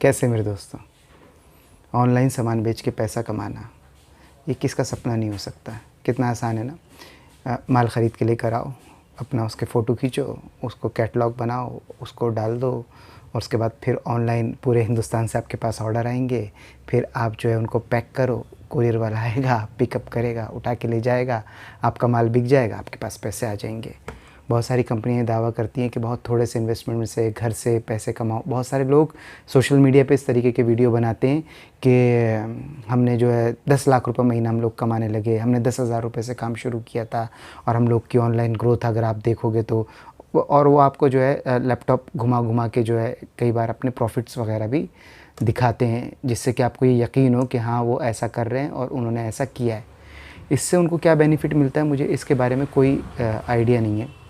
कैसे मेरे दोस्तों, ऑनलाइन सामान बेच के पैसा कमाना ये किसका सपना नहीं हो सकता। कितना आसान है ना। माल ख़रीद के लेकर आओ, अपना उसके फ़ोटो खींचो, उसको कैटलॉग बनाओ, उसको डाल दो और उसके बाद फिर ऑनलाइन पूरे हिंदुस्तान से आपके पास ऑर्डर आएंगे। फिर आप जो है उनको पैक करो, कुरियर वाला आएगा, पिकअप करेगा, उठा के ले जाएगा, आपका माल बिक जाएगा, आपके पास पैसे आ जाएंगे। बहुत सारी कंपनियां दावा करती हैं कि बहुत थोड़े से इन्वेस्टमेंट में से घर से पैसे कमाओ। बहुत सारे लोग सोशल मीडिया पे इस तरीके के वीडियो बनाते हैं कि हमने जो है 10 लाख रुपए महीना हम लोग कमाने लगे, हमने 10,000 रुपये से काम शुरू किया था और हम लोग की ऑनलाइन ग्रोथ अगर आप देखोगे तो। और वो आपको जो है लैपटॉप घुमा घुमा के जो है कई बार अपने प्रॉफिट्स वगैरह भी दिखाते हैं, जिससे कि आपको ये यकीन हो कि हाँ वो ऐसा कर रहे हैं और उन्होंने ऐसा किया है। इससे उनको क्या बेनिफिट मिलता है मुझे इसके बारे में कोई आइडिया नहीं है।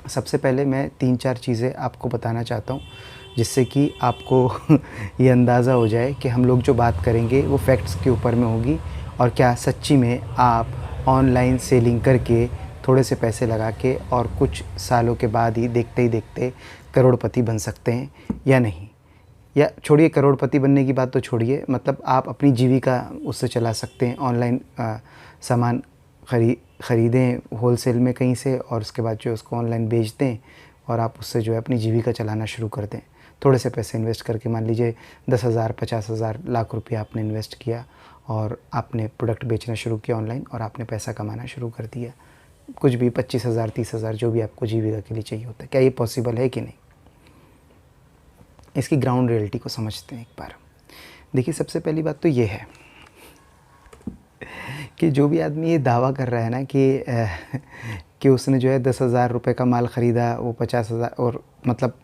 सबसे पहले मैं 3-4 चीज़ें आपको बताना चाहता हूँ, जिससे कि आपको ये अंदाज़ा हो जाए कि हम लोग जो बात करेंगे वो फैक्ट्स के ऊपर में होगी और क्या सच्ची में आप ऑनलाइन सेलिंग करके थोड़े से पैसे लगा के और कुछ सालों के बाद ही देखते करोड़पति बन सकते हैं या नहीं। या छोड़िए करोड़पति बनने की बात तो छोड़िए, मतलब आप अपनी जीविका उससे चला सकते हैं। ऑनलाइन सामान ख़रीदें होलसेल में कहीं से और उसके बाद जो उसको ऑनलाइन बेच दें और आप उससे जो है अपनी जीविका चलाना शुरू कर दें। थोड़े से पैसे इन्वेस्ट करके, मान लीजिए 10,000, 50,000, लाख रुपया आपने इन्वेस्ट किया और आपने प्रोडक्ट बेचना शुरू किया ऑनलाइन और आपने पैसा कमाना शुरू कर दिया। कुछ भी 25,000, 30,000 जो भी आपको जीविका के लिए चाहिए होता है। क्या ये पॉसिबल है कि नहीं? इसकी ग्राउंड रियलिटी को समझते हैं एक बार। देखिए, सबसे पहली बात तो ये है कि जो भी आदमी ये दावा कर रहा है ना कि उसने जो है 10,000 रुपये का माल ख़रीदा, वो 50,000, और मतलब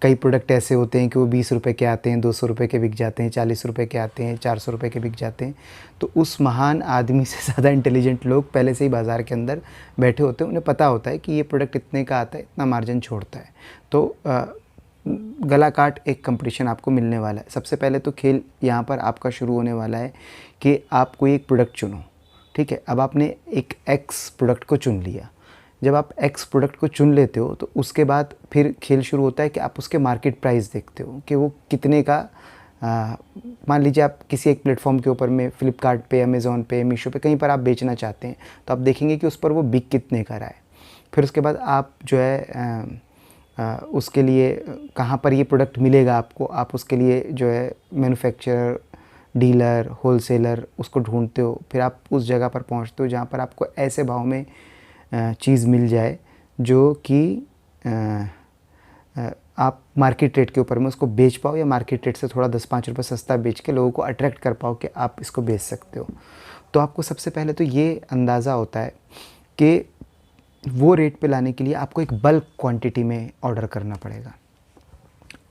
कई प्रोडक्ट ऐसे होते हैं कि वो 20 रुपये के आते हैं, 200 रुपये के बिक जाते हैं, 40 रुपये के आते हैं, 400 रुपये के बिक जाते हैं। तो उस महान आदमी से ज़्यादा इंटेलिजेंट लोग पहले से ही बाज़ार के अंदर बैठे होते हैं। उन्हें पता होता है कि ये प्रोडक्ट इतने का आता है, इतना मार्जिन छोड़ता है। तो गला काट एक कंपटीशन आपको मिलने वाला है। सबसे पहले तो खेल यहाँ पर आपका शुरू होने वाला है कि आप कोई एक प्रोडक्ट चुनो। ठीक है, अब आपने एक एक्स प्रोडक्ट को चुन लिया। जब आप एक्स प्रोडक्ट को चुन लेते हो तो उसके बाद फिर खेल शुरू होता है कि आप उसके मार्केट प्राइस देखते हो कि वो कितने का। मान लीजिए आप किसी एक प्लेटफॉर्म के ऊपर में, फ्लिपकार्ट पे, अमेज़ॉन पे, मीशो पे, कहीं पर आप बेचना चाहते हैं, तो आप देखेंगे कि उस पर वो बिक कितने का रहा है। फिर उसके बाद आप जो है उसके लिए कहाँ पर ये प्रोडक्ट मिलेगा आपको, आप उसके लिए जो है मैन्युफैक्चरर, डीलर, होलसेलर उसको ढूंढते हो। फिर आप उस जगह पर पहुंचते हो जहाँ पर आपको ऐसे भाव में चीज़ मिल जाए जो कि आप मार्केट रेट के ऊपर में उसको बेच पाओ, या मार्केट रेट से थोड़ा 10-5 रुपये सस्ता बेच के लोगों को अट्रैक्ट कर पाओ कि आप इसको बेच सकते हो। तो आपको सबसे पहले तो ये अंदाज़ा होता है कि वो रेट पे लाने के लिए आपको एक बल्क क्वांटिटी में ऑर्डर करना पड़ेगा।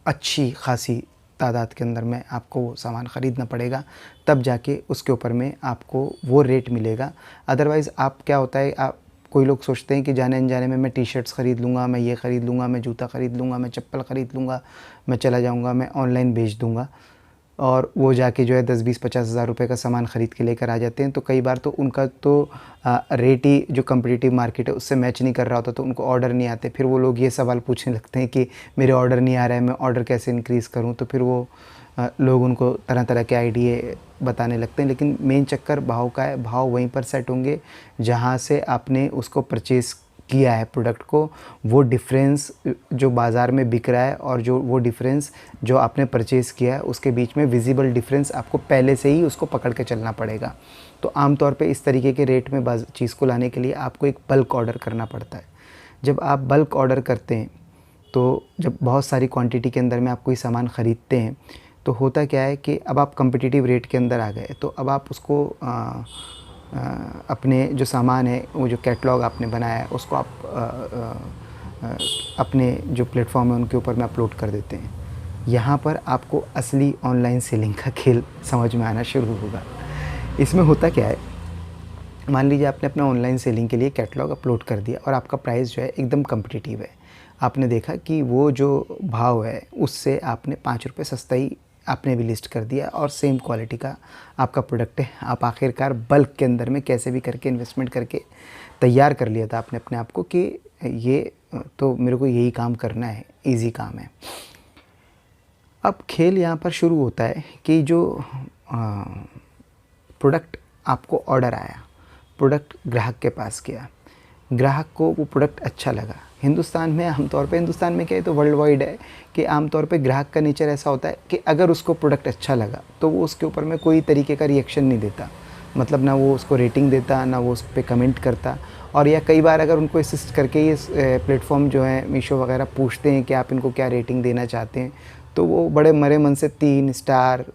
अच्छी खासी तादाद के अंदर में आपको वो सामान ख़रीदना पड़ेगा, तब जाके उसके ऊपर में आपको वो रेट मिलेगा। अदरवाइज़ आप क्या होता है, आप कोई लोग सोचते हैं कि जाने अनजाने में मैं टी-शर्ट्स ख़रीद लूँगा, मैं ये ख़रीद लूँगा, मैं जूता ख़रीद लूँगा, मैं चप्पल ख़रीद लूँगा, मैं चला जाऊँगा, मैं ऑनलाइन बेच दूँगा, और वो जाके जो है 10-20-50,000 रुपये का सामान ख़रीद के लेकर आ जाते हैं। तो कई बार तो उनका तो रेट ही जो कम्पिटिटिव मार्केट है उससे मैच नहीं कर रहा होता, तो उनको ऑर्डर नहीं आते। फिर वो लोग ये सवाल पूछने लगते हैं कि मेरे ऑर्डर नहीं आ रहा है, मैं ऑर्डर कैसे इंक्रीज़ करूँ। तो फिर वो लोग उनको तरह तरह के आइडिये बताने लगते हैं। लेकिन मेन चक्कर भाव का है। भाव वहीं पर सेट होंगे जहाँ से आपने उसको परचेज़ किया है प्रोडक्ट को। वो डिफरेंस जो बाज़ार में बिक रहा है और जो वो डिफरेंस जो आपने परचेज़ किया है, उसके बीच में विजिबल डिफरेंस आपको पहले से ही उसको पकड़ के चलना पड़ेगा। तो आमतौर पे इस तरीके के रेट में चीज़ को लाने के लिए आपको एक बल्क ऑर्डर करना पड़ता है। जब आप बल्क ऑर्डर करते हैं, तो जब बहुत सारी क्वांटिटी के अंदर में आप कोई सामान ख़रीदते हैं, तो होता क्या है कि अब आप कम्पिटिटिव रेट के अंदर आ गए। तो अब आप उसको अपने जो सामान है, वो जो कैटलॉग आपने बनाया है, उसको आप अपने जो प्लेटफॉर्म है उनके ऊपर में अपलोड कर देते हैं। यहाँ पर आपको असली ऑनलाइन सेलिंग का खेल समझ में आना शुरू होगा। इसमें होता क्या है, मान लीजिए आपने अपना ऑनलाइन सेलिंग के लिए कैटलॉग अपलोड कर दिया और आपका प्राइस जो है एकदम कम्पिटिटिव है। आपने देखा कि वो जो भाव है उससे आपने 5 रुपये सस्ता ही आपने भी लिस्ट कर दिया और सेम क्वालिटी का आपका प्रोडक्ट है। आप आखिरकार बल्क के अंदर में कैसे भी करके इन्वेस्टमेंट करके तैयार कर लिया था आपने अपने आप को कि ये तो मेरे को यही काम करना है, इजी काम है। अब खेल यहाँ पर शुरू होता है कि जो प्रोडक्ट आपको ऑर्डर आया, प्रोडक्ट ग्राहक के पास गया, ग्राहक को वो प्रोडक्ट अच्छा लगा। हिंदुस्तान में आमतौर पे, हिंदुस्तान में क्या है तो वर्ल्ड वाइड है कि आमतौर पे ग्राहक का नेचर ऐसा होता है कि अगर उसको प्रोडक्ट अच्छा लगा तो वो उसके ऊपर में कोई तरीके का रिएक्शन नहीं देता, मतलब ना वो उसको रेटिंग देता, ना वो उस पर कमेंट करता। और या कई बार अगर उनको असिस्ट करके ये प्लेटफॉर्म जो है मीशो वगैरह पूछते हैं कि आप इनको क्या रेटिंग देना चाहते हैं, तो वो बड़े मरे मन से 3 स्टार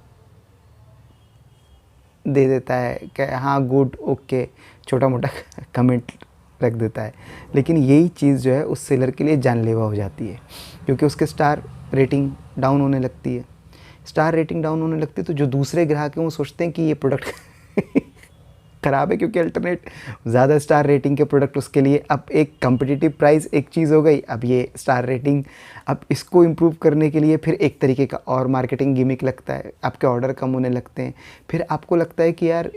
दे देता है कि हाँ गुड ओके, छोटा मोटा कमेंट रख देता है। लेकिन यही चीज़ जो है उस सेलर के लिए जानलेवा हो जाती है, क्योंकि उसके स्टार रेटिंग डाउन होने लगती है। स्टार रेटिंग डाउन होने लगती है तो जो दूसरे ग्राहक हैं वो सोचते हैं कि ये प्रोडक्ट ख़राब है, क्योंकि अल्टरनेट ज़्यादा स्टार रेटिंग के प्रोडक्ट उसके लिए अब एक कम्पिटिटिव प्राइस एक चीज़ हो गई, अब ये स्टार रेटिंग, अब इसको इम्प्रूव करने के लिए फिर एक तरीके का और मार्केटिंग गिमिक लगता है, आपके ऑर्डर कम होने लगते हैं। फिर आपको लगता है कि यार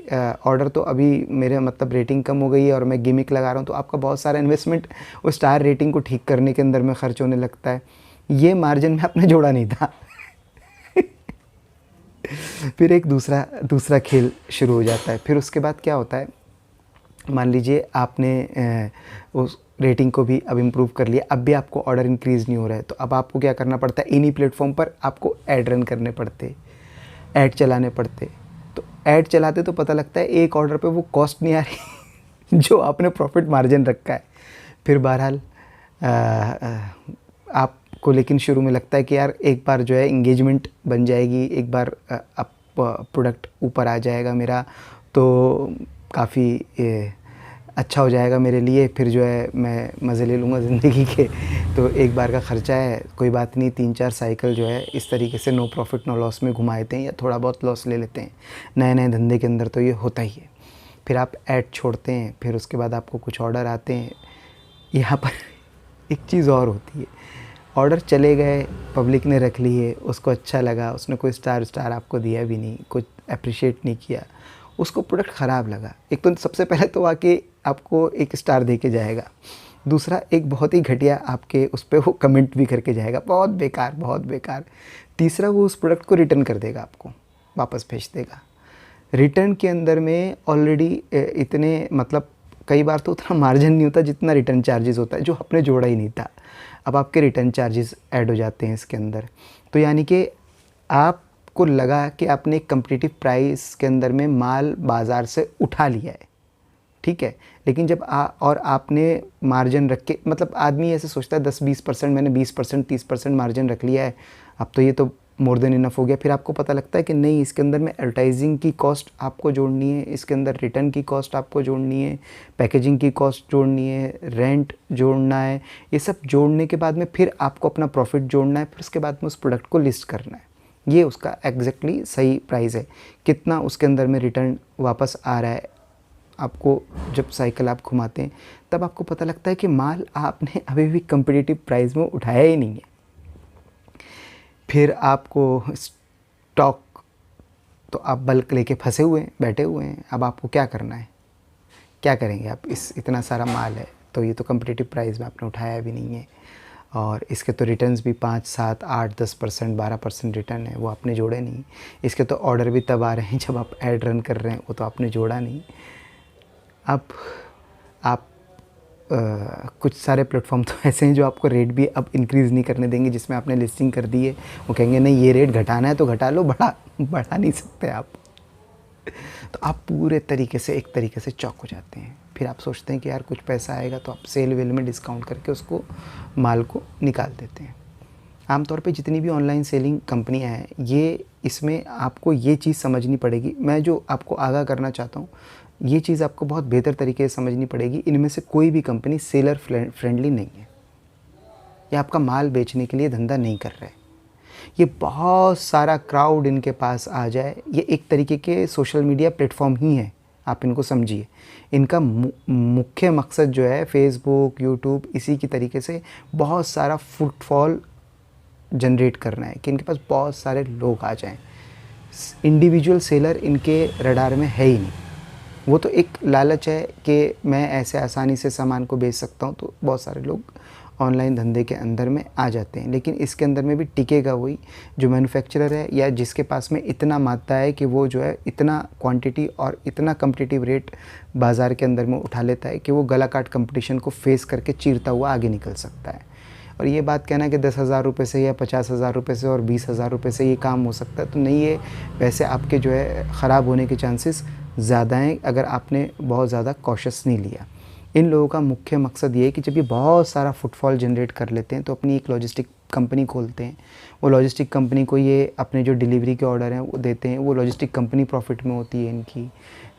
ऑर्डर तो अभी मेरे मतलब रेटिंग कम हो गई है और मैं गिमिक लगा रहा हूँ, तो आपका बहुत सारा इन्वेस्टमेंट उस स्टार रेटिंग को ठीक करने के अंदर में खर्च होने लगता है। ये मार्जिन में आपने जोड़ा नहीं था। फिर एक दूसरा खेल शुरू हो जाता है। फिर उसके बाद क्या होता है, मान लीजिए आपने उस रेटिंग को भी अब इम्प्रूव कर लिया, अब भी आपको ऑर्डर इंक्रीज़ नहीं हो रहा है, तो अब आपको क्या करना पड़ता है, इन्हीं प्लेटफॉर्म पर आपको ऐड रन करने पड़ते, ऐड चलाने पड़ते। तो ऐड चलाते तो पता लगता है एक ऑर्डर पे वो कॉस्ट नहीं आ रही जो आपने प्रॉफिट मार्जिन रखा है। फिर बहरहाल आपको लेकिन शुरू में लगता है कि यार एक बार जो है इंगेजमेंट बन जाएगी, एक बार अब प्रोडक्ट ऊपर आ जाएगा मेरा तो काफ़ी अच्छा हो जाएगा मेरे लिए, फिर जो है मैं मज़े ले लूँगा ज़िंदगी के। तो एक बार का ख़र्चा है, कोई बात नहीं, 3-4 साइकिल जो है इस तरीके से नो प्रॉफिट नो लॉस में घुमा देते हैं या थोड़ा बहुत लॉस ले लेते हैं। नए नए धंधे के अंदर तो ये होता ही है। फिर आप ऐड छोड़ते हैं, फिर उसके बाद आपको कुछ ऑर्डर आते हैं। यहाँ पर एक चीज़ और होती है, ऑर्डर चले गए, पब्लिक ने रख लिए, उसको अच्छा लगा, उसने कोई स्टार आपको दिया भी नहीं, कुछ अप्रिशिएट नहीं किया, उसको प्रोडक्ट ख़राब लगा। एक तो सबसे पहले तो आके आपको 1 स्टार दे के जाएगा, दूसरा एक बहुत ही घटिया आपके उस पर वो कमेंट भी करके जाएगा, बहुत बेकार बहुत बेकार। तीसरा वो उस प्रोडक्ट को रिटर्न कर देगा, आपको वापस भेज देगा। रिटर्न के अंदर में ऑलरेडी इतने मतलब कई बार तो उतना मार्जिन नहीं होता जितना रिटर्न चार्जेस होता है, जो आपने जोड़ा ही नहीं था। अब आपके रिटर्न चार्जेस ऐड हो जाते हैं इसके अंदर। तो यानी कि आपको लगा कि आपने एक कम्पिटिटिव प्राइस के अंदर में माल बाज़ार से उठा लिया है, ठीक है, लेकिन जब और आपने मार्जिन रख के, मतलब आदमी ऐसे सोचता है 10-20%, मैंने 20% 30% मार्जिन रख लिया है, अब तो ये तो मोर देन इनफ हो गया। फिर आपको पता लगता है कि नहीं, इसके अंदर में एडवर्टाइजिंग की कॉस्ट आपको जोड़नी है, इसके अंदर रिटर्न की कॉस्ट आपको जोड़नी है, पैकेजिंग की कॉस्ट जोड़नी है, रेंट जोड़ना है। ये सब जोड़ने के बाद में फिर आपको अपना प्रॉफिट जोड़ना है, फिर उसके बाद में उस प्रोडक्ट को लिस्ट करना है। ये उसका एग्जैक्टली सही प्राइस है, कितना उसके अंदर में रिटर्न वापस आ रहा है। आपको जब साइकिल आप घुमाते हैं तब आपको पता लगता है कि माल आपने अभी भी कम्पिटिटिव प्राइस में उठाया ही नहीं है। फिर आपको स्टॉक, तो आप बल्क लेके फंसे हुए हैं, बैठे हुए हैं, अब आपको क्या करना है, क्या करेंगे आप, इतना सारा माल है तो ये तो कम्पिटिटिव प्राइस में आपने उठाया भी नहीं है, और इसके तो रिटर्न्स भी 5, 7, 8, 10%, 12% रिटर्न है, वो आपने जोड़े नहीं। इसके तो ऑर्डर भी तब आ रहे हैं जब आप ऐड रन कर रहे हैं, वो तो आपने जोड़ा नहीं। अब आप कुछ सारे प्लेटफॉर्म तो ऐसे हैं जो आपको रेट भी अब इंक्रीज़ नहीं करने देंगे, जिसमें आपने लिस्टिंग कर दी है, वो कहेंगे नहीं ये रेट घटाना है तो घटा लो, बढ़ा नहीं सकते आप। तो आप पूरे तरीके से एक तरीके से चौक हो जाते हैं। फिर आप सोचते हैं कि यार कुछ पैसा आएगा तो आप सेल वेल में डिस्काउंट करके उसको माल को निकाल देते हैं। आमतौर पे जितनी भी ऑनलाइन सेलिंग कंपनियां हैं, ये इसमें आपको ये चीज़ समझनी पड़ेगी। मैं जो आपको आगाह करना चाहता हूँ, ये चीज़ आपको बहुत बेहतर तरीके से समझनी पड़ेगी। इनमें से कोई भी कंपनी सेलर फ्रेंडली नहीं है, ये आपका माल बेचने के लिए धंधा नहीं कर रहा है। ये बहुत सारा क्राउड इनके पास आ जाए, ये एक तरीके के सोशल मीडिया प्लेटफॉर्म ही है, आप इनको समझिए। इनका मुख्य मकसद जो है फेसबुक, यूट्यूब, इसी की तरीके से बहुत सारा फुटफॉल जनरेट करना है कि इनके पास बहुत सारे लोग आ जाएं। इंडिविजुअल सेलर इनके रडार में है ही नहीं। वो तो एक लालच है कि मैं ऐसे आसानी से सामान को बेच सकता हूँ, तो बहुत सारे लोग ऑनलाइन धंधे के अंदर में आ जाते हैं। लेकिन इसके अंदर में भी टिकेगा वही जो मैन्युफैक्चरर है या जिसके पास में इतना मात्रा है कि वो जो है इतना क्वांटिटी और इतना कम्पिटिटिव रेट बाज़ार के अंदर में उठा लेता है कि वो गला काट कंपटीशन को फेस करके चीरता हुआ आगे निकल सकता है। और ये बात कहना कि 10,000 रुपये से या 50,000 रुपये से और 20,000 रुपये से ये काम हो सकता है, तो नहीं, ये वैसे आपके जो है ख़राब होने के चांसेस ज़्यादा हैं अगर आपने बहुत ज़्यादा कॉशियस नहीं लिया। इन लोगों का मुख्य मकसद ये है कि जब ये बहुत सारा फुटफॉल जनरेट कर लेते हैं तो अपनी एक लॉजिस्टिक कंपनी खोलते हैं। वो लॉजिस्टिक कंपनी को ये अपने जो डिलीवरी के ऑर्डर हैं वो देते हैं। वो लॉजिस्टिक कंपनी प्रॉफिट में होती है इनकी।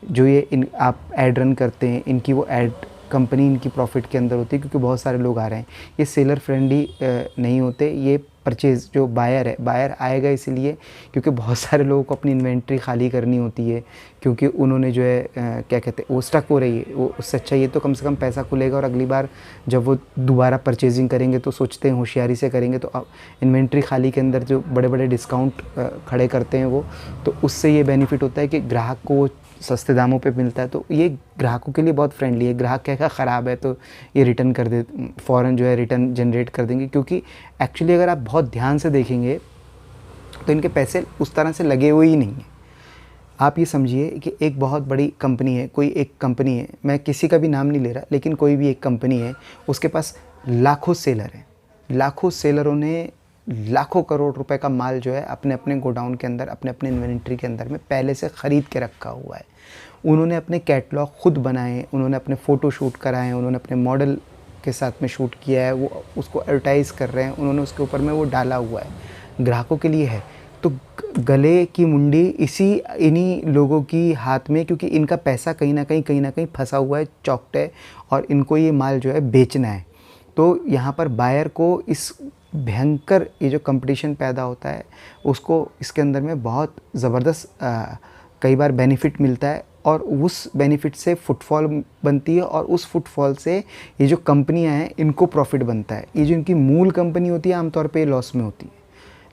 जो ये आप ऐड रन करते हैं इनकी, वो ऐड कंपनी इनकी प्रॉफिट के अंदर होती है क्योंकि बहुत सारे लोग आ रहे हैं। ये सेलर फ्रेंडली नहीं होते। ये परचेज़ जो बायर है, बायर आएगा इसीलिए क्योंकि बहुत सारे लोगों को अपनी इन्वेंट्री खाली करनी होती है, क्योंकि उन्होंने जो है क्या कहते हैं वो स्टक हो रही है। वो उससे अच्छा ये तो कम से कम पैसा खुलेगा और अगली बार जब वो दोबारा परचेजिंग करेंगे तो सोचते हैं होशियारी से करेंगे। तो इन्वेंट्री खाली के अंदर जो बड़े बड़े डिस्काउंट खड़े करते हैं वो, तो उससे ये बेनिफिट होता है कि ग्राहक को सस्ते दामों पे मिलता है। तो ये ग्राहकों के लिए बहुत फ्रेंडली है। ग्राहक कहेगा ख़राब है तो ये रिटर्न कर दे, फ़ौरन जो है रिटर्न जनरेट कर देंगे। क्योंकि एक्चुअली अगर आप बहुत ध्यान से देखेंगे तो इनके पैसे उस तरह से लगे हुए ही नहीं हैं। आप ये समझिए कि एक बहुत बड़ी कंपनी है, कोई एक कंपनी है, मैं किसी का भी नाम नहीं ले रहा, लेकिन कोई भी एक कंपनी है, उसके पास लाखों सेलर हैं। लाखों सेलरों ने लाखों करोड़ रुपए का माल जो है अपने अपने गोडाउन के अंदर, अपने अपने इन्वेंट्री के अंदर में पहले से ख़रीद के रखा हुआ है। उन्होंने अपने कैटलॉग खुद बनाए, उन्होंने अपने फ़ोटो शूट कराए, उन्होंने अपने मॉडल के साथ में शूट किया है, वो उसको एडवर्टाइज़ कर रहे हैं, उन्होंने उसके ऊपर में वो डाला हुआ है, ग्राहकों के लिए है। तो गले की मुंडी इन्हीं लोगों की हाथ में, क्योंकि इनका पैसा कहीं ना कहीं फंसा हुआ है, चौकट है, और इनको ये माल जो है बेचना है। तो यहाँ पर बायर को इस भयंकर ये जो कंपटीशन पैदा होता है उसको, इसके अंदर में बहुत ज़बरदस्त कई बार बेनिफिट मिलता है, और उस बेनिफिट से फुटफॉल बनती है, और उस फुटफॉल से ये जो कंपनियां हैं इनको प्रॉफिट बनता है। ये जो इनकी मूल कंपनी होती है आमतौर पे लॉस में होती है,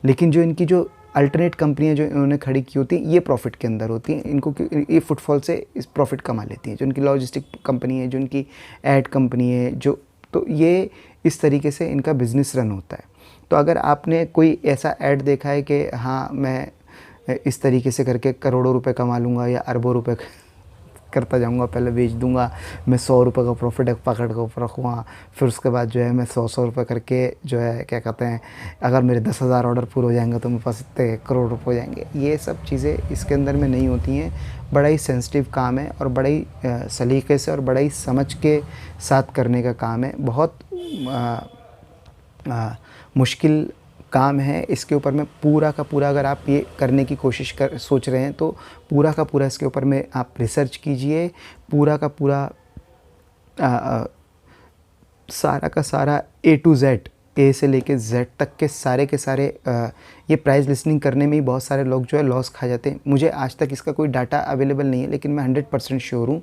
लेकिन जो इनकी जो अल्टरनेट कंपनियां जो इन्होंने खड़ी की होती हैं ये प्रॉफिट के अंदर होती हैं। इनको ये फुटफॉल से इस प्रॉफिट कमा लेती हैं। जो इनकी लॉजिस्टिक कंपनी है, जो इनकी ऐड कंपनी है, जो, तो ये इस तरीके से इनका बिज़नेस रन होता है। तो अगर आपने कोई ऐसा ऐड देखा है कि हाँ मैं इस तरीके से करके करोड़ों रुपए कमा लूँगा या अरबों रुपए करता जाऊँगा, पहले बेच दूँगा, मैं 100 रुपये का प्रॉफिट पकड़ कर रखूँगा, फिर उसके बाद जो है मैं 100 रुपये करके जो है क्या कहते हैं, अगर मेरे 10,000 ऑर्डर पूरे हो जाएंगे तो मेरे पास इतने करोड़ रुपये हो जाएंगे। ये सब चीज़ें इसके अंदर में नहीं होती हैं। बड़ा ही सेंसिटिव काम है और बड़ा ही सलीके से और बड़ा ही समझ के साथ करने का काम है। बहुत मुश्किल काम है। इसके ऊपर में पूरा का पूरा, अगर आप ये करने की सोच रहे हैं तो पूरा का पूरा इसके ऊपर में आप रिसर्च कीजिए। पूरा का पूरा सारा का सारा A to Z, ए से लेके Z तक के सारे ये प्राइस लिस्टिंग करने में ही बहुत सारे लोग जो है लॉस खा जाते हैं। मुझे आज तक इसका कोई डाटा अवेलेबल नहीं है, लेकिन मैं 100% श्योर हूँ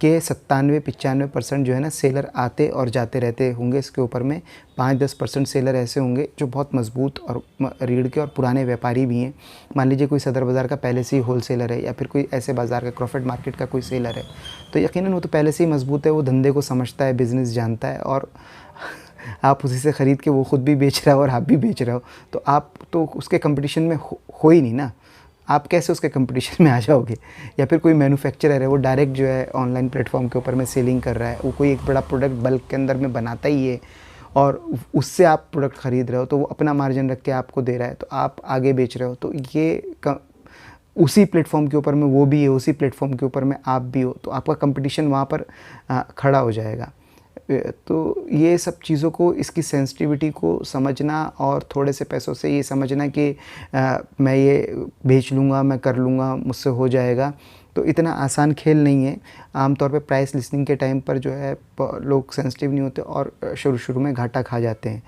कि 97-95% जो है ना सेलर आते और जाते रहते होंगे। इसके ऊपर में 5-10% सेलर ऐसे होंगे जो बहुत मजबूत और रीढ़ के और पुराने व्यापारी भी हैं। मान लीजिए कोई सदर बाज़ार का पहले से ही होल सेलर है, या फिर कोई ऐसे बाज़ार का क्रॉफर्ड मार्केट का कोई सेलर है, तो यकीनन वो तो पहले से ही मजबूत है, वो धंधे को समझता है, बिज़नेस जानता है, और आप उसी से ख़रीद के वो ख़ुद भी बेच रहा हो और आप भी बेच रहे हो, तो आप तो उसके कंपटीशन में हो ही नहीं ना। आप कैसे उसके कंपटीशन में आ जाओगे? या फिर कोई मैन्युफैक्चरर है, वो डायरेक्ट जो है ऑनलाइन प्लेटफॉर्म के ऊपर में सेलिंग कर रहा है, वो कोई एक बड़ा प्रोडक्ट बल्क के अंदर में बनाता ही है और उससे आप प्रोडक्ट ख़रीद रहे हो, तो वो अपना मार्जिन रख के आपको दे रहा है, तो आप आगे बेच रहे हो। तो ये उसी प्लेटफॉर्म के ऊपर में वो भी है, उसी प्लेटफॉर्म के ऊपर में आप भी हो, तो आपका कंपटीशन वहाँ पर खड़ा हो जाएगा। तो ये सब चीज़ों को, इसकी सेंसिटिविटी को समझना और थोड़े से पैसों से ये समझना कि मैं ये बेच लूँगा, मैं कर लूँगा, मुझसे हो जाएगा, तो इतना आसान खेल नहीं है। आमतौर पे प्राइस लिस्टिंग के टाइम पर जो है लोग सेंसिटिव नहीं होते और शुरू में घाटा खा जाते हैं।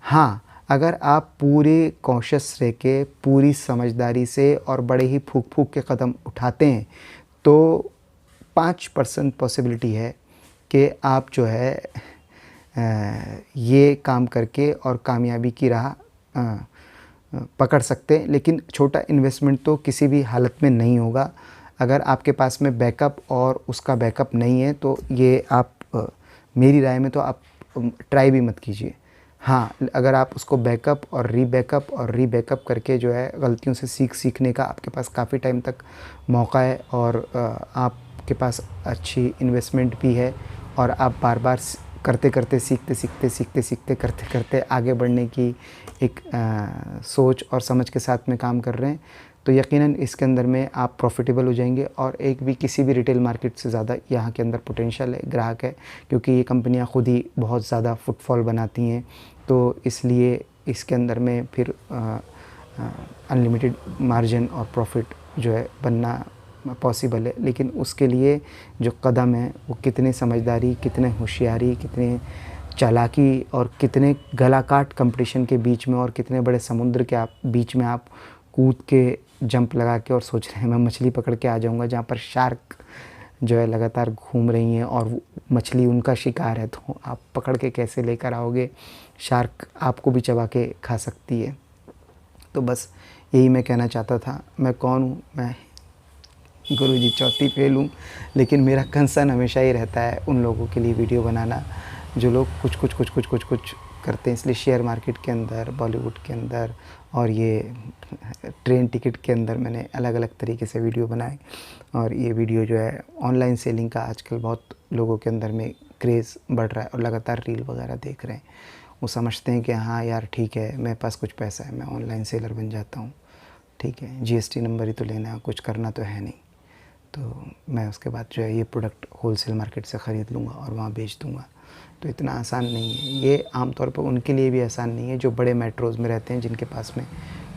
हाँ, अगर आप पूरे कॉशियस रह के, पूरी समझदारी से और बड़े ही फूँक के कदम उठाते हैं, तो 5% पॉसिबिलिटी है कि आप जो है ये काम करके और कामयाबी की राह पकड़ सकते हैं। लेकिन छोटा इन्वेस्टमेंट तो किसी भी हालत में नहीं होगा। अगर आपके पास में बैकअप और उसका बैकअप नहीं है तो ये आप मेरी राय में तो आप ट्राई भी मत कीजिए। हाँ, अगर आप उसको बैकअप करके जो है गलतियों से सीखने का आपके पास काफ़ी टाइम तक मौका है, और आपके पास अच्छी इन्वेस्टमेंट भी है, और आप बार-बार सीखते करते आगे बढ़ने की एक सोच और समझ के साथ में काम कर रहे हैं, तो यकीनन इसके अंदर में आप प्रॉफ़िटेबल हो जाएंगे। और एक भी किसी भी रिटेल मार्केट से ज़्यादा यहाँ के अंदर पोटेंशियल है, ग्राहक है, क्योंकि ये कंपनियाँ खुद ही बहुत ज़्यादा फुटफॉल बनाती हैं, तो इसलिए इसके अंदर में फिर अनलिमिटेड मार्जिन और प्रॉफिट जो है बनना पॉसिबल है। लेकिन उसके लिए जो कदम है वो कितने समझदारी, कितने होशियारी, कितने चालाकी और कितने गला काट कंपटीशन के बीच में और कितने बड़े समुद्र के आप बीच में आप कूद के जंप लगा के और सोच रहे हैं मैं मछली पकड़ के आ जाऊंगा, जहाँ पर शार्क जो है लगातार घूम रही हैं और वो मछली उनका शिकार है, तो आप पकड़ के कैसे लेकर आओगे? शार्क आपको भी चबा के खा सकती है। तो बस यही मैं कहना चाहता था। मैं कौन हूँ? मैं गुरुजी चौथी फेल हूँ, लेकिन मेरा कंसर्न हमेशा ही रहता है उन लोगों के लिए वीडियो बनाना जो लोग कुछ करते हैं। इसलिए शेयर मार्केट के अंदर, बॉलीवुड के अंदर और ये ट्रेन टिकट के अंदर मैंने अलग अलग तरीके से वीडियो बनाए। और ये वीडियो जो है ऑनलाइन सेलिंग का आजकल बहुत लोगों के अंदर में क्रेज़ बढ़ रहा है, और लगातार रील वगैरह देख रहे हैं। वो समझते हैं कि हाँ यार ठीक है, मेरे पास कुछ पैसा है, मैं ऑनलाइन सेलर बन जाता हूँ, ठीक है, जीएसटी नंबर ही तो लेना है, कुछ करना तो है नहीं, तो मैं उसके बाद जो है ये प्रोडक्ट होलसेल मार्केट से ख़रीद लूँगा और वहाँ बेच दूँगा। तो इतना आसान नहीं है ये। आमतौर पर उनके लिए भी आसान नहीं है जो बड़े मेट्रोज़ में रहते हैं, जिनके पास में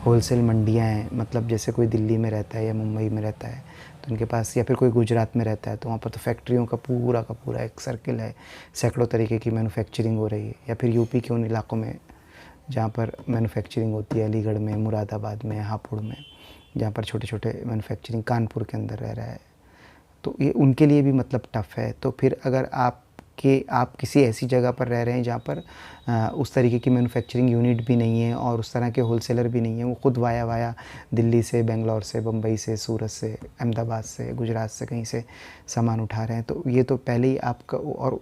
होलसेल मंडियाँ हैं। मतलब जैसे कोई दिल्ली में रहता है या मुंबई में रहता है तो उनके पास, या फिर कोई गुजरात में रहता है तो वहाँ पर तो फैक्ट्रियों का पूरा एक सर्किल है, सैकड़ों तरीके की मैन्युफैक्चरिंग हो रही है। या फिर यूपी के उन इलाकों में जहाँ पर मैन्युफैक्चरिंग होती है, अलीगढ़ में, मुरादाबाद में, हापुड़ में, जहाँ पर छोटे छोटे मैन्युफैक्चरिंग, कानपुर के अंदर रह रहा है, तो ये उनके लिए भी मतलब टफ़ है। तो फिर अगर आप किसी ऐसी जगह पर रह रहे हैं जहाँ पर उस तरीके की मैन्युफैक्चरिंग यूनिट भी नहीं है और उस तरह के होलसेलर भी नहीं है, वो खुद वाया दिल्ली से, बेंगलोर से, बम्बई से, सूरत से, अहमदाबाद से, गुजरात से कहीं से सामान उठा रहे हैं, तो ये तो पहले ही आपका, और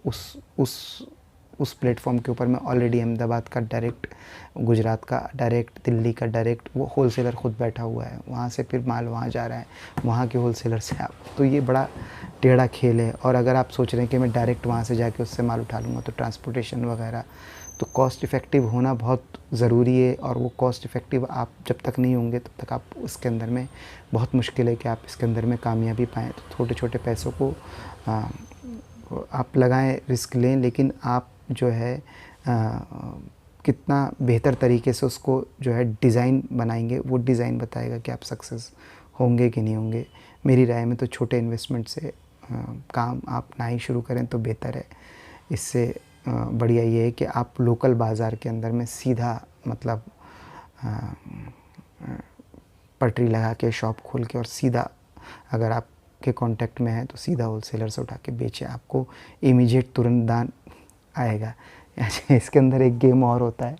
उस प्लेटफॉर्म के ऊपर में ऑलरेडी अहमदाबाद का डायरेक्ट, गुजरात का डायरेक्ट, दिल्ली का डायरेक्ट वो होलसेलर खुद बैठा हुआ है, वहाँ से फिर माल वहाँ जा रहा है, वहाँ के होलसेलर से आप, तो ये बड़ा टेढ़ा खेल है। और अगर आप सोच रहे हैं कि मैं डायरेक्ट वहाँ से जाके उससे माल उठा लूँगा तो ट्रांसपोर्टेशन वगैरह, तो कॉस्ट इफ़ेक्टिव होना बहुत ज़रूरी है। और वो कॉस्ट इफ़ेक्टिव आप जब तक नहीं होंगे तब तक आप इसके अंदर में बहुत मुश्किल है कि आप इसके अंदर में कामयाबी पाएँ। तो छोटे छोटे पैसों को आप लगाएं, रिस्क लें, लेकिन आप जो है कितना बेहतर तरीके से उसको जो है डिज़ाइन बनाएंगे, वो डिज़ाइन बताएगा कि आप सक्सेस होंगे कि नहीं होंगे। मेरी राय में तो छोटे इन्वेस्टमेंट से काम आप ना ही शुरू करें तो बेहतर है। इससे बढ़िया ये है कि आप लोकल बाज़ार के अंदर में सीधा मतलब पटरी लगा के, शॉप खोल के, और सीधा अगर आपके कांटेक्ट में है तो सीधा होलसेलर से उठा के बेचे, आपको इमीडिएट तुरंत दान आएगा। इसके अंदर एक गेम और होता है।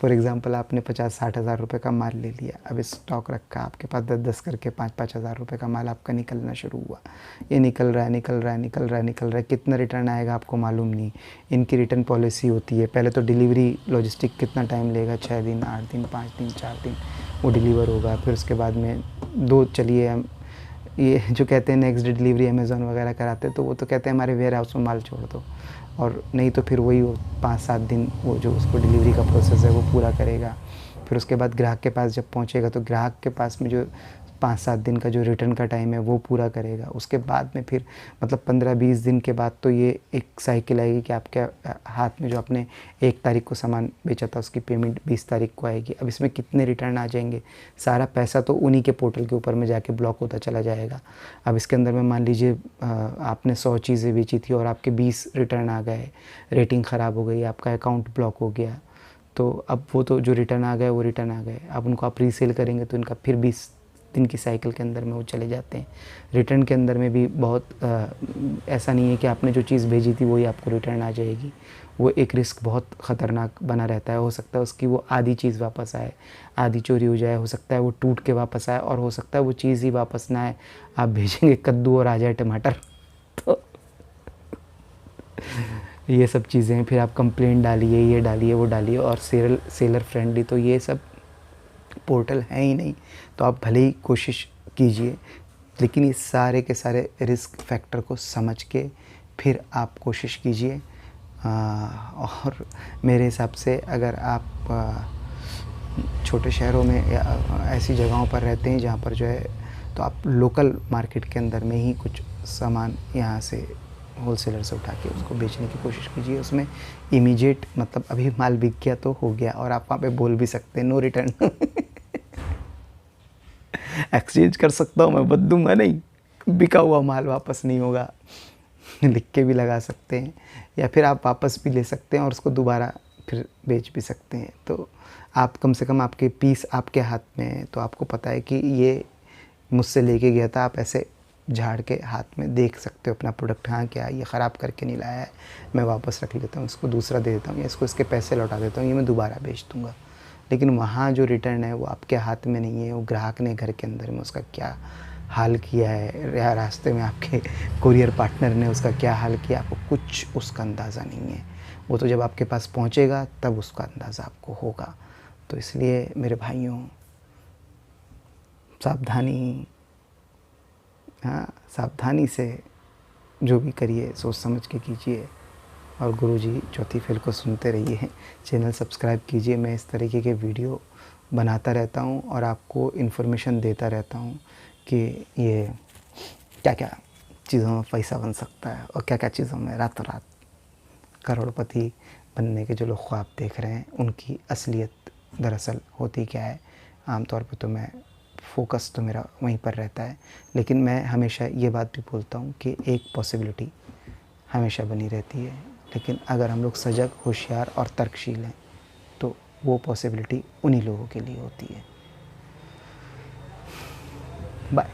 फॉर एग्ज़ाम्पल आपने 50-60 हज़ार रुपये का माल ले लिया, अब स्टॉक रखा आपके पास 10-10 करके 5-5 हज़ार रुपये का माल आपका निकलना शुरू हुआ। ये निकल रहा है, कितना रिटर्न आएगा आपको मालूम नहीं। इनकी रिटर्न पॉलिसी होती है, पहले तो डिलीवरी लॉजिस्टिक कितना टाइम लेगा, 6 दिन, 8 दिन, 5 दिन, 4 दिन वो डिलीवर होगा। फिर उसके बाद में चलिए हम ये जो कहते हैं नेक्स्ट डे डिलीवरी अमेज़ॉन वगैरह कराते हैं, तो वो तो कहते हैं हमारे वेयर हाउस में माल छोड़ दो, और नहीं तो फिर वही 5-7 दिन वो जो उसको डिलीवरी का प्रोसेस है वो पूरा करेगा। फिर उसके बाद ग्राहक के पास जब पहुंचेगा तो ग्राहक के पास में जो 5-7 दिन का जो रिटर्न का टाइम है वो पूरा करेगा। उसके बाद में फिर मतलब 15-20 दिन के बाद तो ये एक साइकिल आएगी कि आपके हाथ में जो आपने 1 तारीख को सामान बेचा था उसकी पेमेंट 20 तारीख को आएगी। अब इसमें कितने रिटर्न आ जाएंगे, सारा पैसा तो उन्हीं के पोर्टल के ऊपर में जाके ब्लॉक होता चला जाएगा। अब इसके अंदर में मान लीजिए आपने 100 चीज़ें बेची थी और आपके 20 रिटर्न आ गए, रेटिंग ख़राब हो गई, आपका अकाउंट ब्लॉक हो गया, तो अब वो तो जो रिटर्न आ गए वो रिटर्न आ गए। अब उनको आप रीसेल करेंगे तो इनका फिर 20 दिन की साइकिल के अंदर में वो चले जाते हैं। रिटर्न के अंदर में भी बहुत ऐसा नहीं है कि आपने जो चीज़ भेजी थी वही आपको रिटर्न आ जाएगी। वो एक रिस्क बहुत ख़तरनाक बना रहता है। हो सकता है उसकी वो आधी चीज़ वापस आए, आधी चोरी हो जाए, हो सकता है वो टूट के वापस आए, और हो सकता है वो चीज़ ही वापस ना आए, आप भेजेंगे कद्दू और आ जाए टमाटर। ये सब चीज़ें, फिर आप कंप्लेंट डालिए, ये डालिए, वो डालिए, और सेलर फ्रेंडली तो ये सब पोर्टल है ही नहीं। तो आप भले ही कोशिश कीजिए, लेकिन ये सारे के सारे रिस्क फैक्टर को समझ के फिर आप कोशिश कीजिए। और मेरे हिसाब से अगर आप छोटे शहरों में या ऐसी जगहों पर रहते हैं जहाँ पर जो है, तो आप लोकल मार्केट के अंदर में ही कुछ सामान यहाँ से होलसेलर से उठा के उसको बेचने की कोशिश कीजिए। उसमें इमीडिएट, मतलब अभी माल बिक गया तो हो गया, और आप वहाँ पे बोल भी सकते हैं नो रिटर्न। एक्सचेंज कर सकता हूँ मैं, बदलूँगा नहीं, बिका हुआ माल वापस नहीं होगा। लिख के भी लगा सकते हैं, या फिर आप वापस भी ले सकते हैं और उसको दोबारा फिर बेच भी सकते हैं। तो आप कम से कम, आपके पीस आपके हाथ में है, तो आपको पता है कि ये मुझसे लेके गया था। आप ऐसे झाड़ के हाथ में देख सकते हो अपना प्रोडक्ट, हाँ क्या ये ख़राब करके नहीं लाया है, मैं वापस रख लेता हूँ, इसको दूसरा दे देता हूँ, या इसको इसके पैसे लौटा देता हूँ, ये मैं दोबारा बेच दूँगा। लेकिन वहाँ जो रिटर्न है वो आपके हाथ में नहीं है, वो ग्राहक ने घर के अंदर में उसका क्या हाल किया है, या रास्ते में आपके कुरियर पार्टनर ने उसका क्या हाल किया, आपको कुछ उसका अंदाज़ा नहीं है। वो तो जब आपके पास पहुँचेगा तब उसका अंदाज़ा आपको होगा। तो इसलिए मेरे भाइयों, सावधानी, हाँ सावधानी से जो भी करिए सोच समझ के कीजिए। और गुरुजी चौथी फेल को सुनते रहिए, चैनल सब्सक्राइब कीजिए। मैं इस तरीके के वीडियो बनाता रहता हूँ और आपको इन्फॉर्मेशन देता रहता हूँ कि ये क्या क्या चीज़ों में पैसा बन सकता है, और क्या क्या चीज़ों में रातों रात करोड़पति बनने के जो लोग ख्वाब देख रहे हैं, उनकी असलियत दरअसल होती क्या है। आमतौर पर तो मैं फोकस तो मेरा वहीं पर रहता है, लेकिन मैं हमेशा ये बात भी बोलता हूँ कि एक पॉसिबिलिटी हमेशा बनी रहती है, लेकिन अगर हम लोग सजग, होशियार और तर्कशील हैं तो वो पॉसिबिलिटी उन्हीं लोगों के लिए होती है। बाय।